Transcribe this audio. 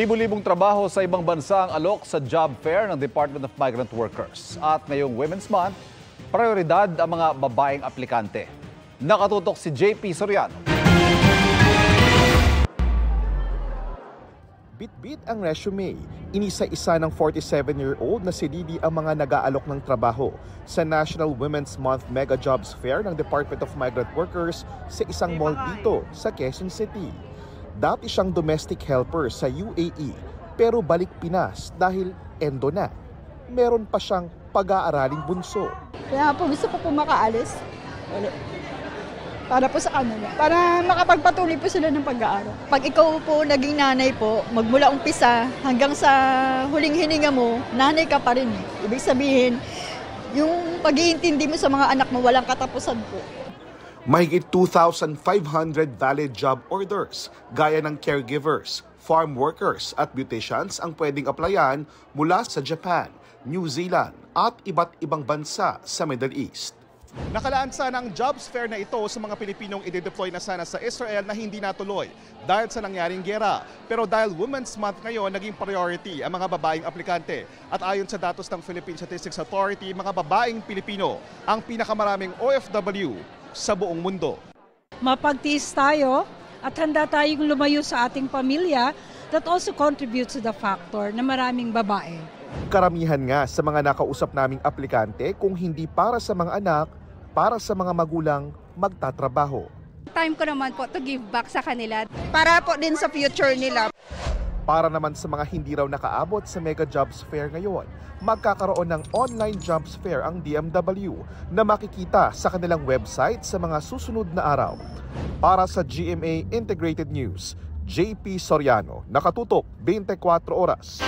Libu-libong trabaho sa ibang bansa ang alok sa job fair ng Department of Migrant Workers. At ngayong Women's Month, prioridad ang mga babaeng aplikante. Nakatutok si JP Soriano. Bit-bit ang resume. Inisa-isa ng 47-year-old na si Didi ang mga nag-aalok ng trabaho sa National Women's Month Mega Jobs Fair ng Department of Migrant Workers sa isang mall dito sa Quezon City. Dati siyang domestic helper sa UAE pero balik Pinas dahil endo na. Meron pa siyang pag-aaraling bunso. Kaya po gusto ko po makaalis ulit. Para po sa kanila. Para makapagpatuloy po sila ng pag-aaral. Pag ikaw po naging nanay po, magmula umpisa hanggang sa huling hininga mo, nanay ka pa rin. Ibig sabihin, yung pag-iintindi mo sa mga anak mo, walang katapusan po. Mahigit 2,500 valid job orders, gaya ng caregivers, farm workers at beauticians ang pwedeng applyan mula sa Japan, New Zealand at iba't ibang bansa sa Middle East. Nakalaan sana ang jobs fair na ito sa mga Pilipinong i-deploy na sana sa Israel na hindi natuloy dahil sa nangyaring giyera. Pero dahil Women's Month ngayon, naging priority ang mga babaeng aplikante. At ayon sa datos ng Philippine Statistics Authority, mga babaeng Pilipino ang pinakamaraming OFW sa buong mundo. Mapagtiis tayo at handa tayong lumayo sa ating pamilya. That also contributes to the factor na maraming babae. Karamihan nga sa mga nakausap naming aplikante kung hindi para sa mga anak, para sa mga magulang magtatrabaho. Time ko naman po to give back sa kanila. Para po din sa future nila. Para naman sa mga hindi raw nakaabot sa Mega Jobs Fair ngayon, magkakaroon ng online jobs fair ang DMW na makikita sa kanilang website sa mga susunod na araw. Para sa GMA Integrated News, JP Soriano, nakatutok 24 oras.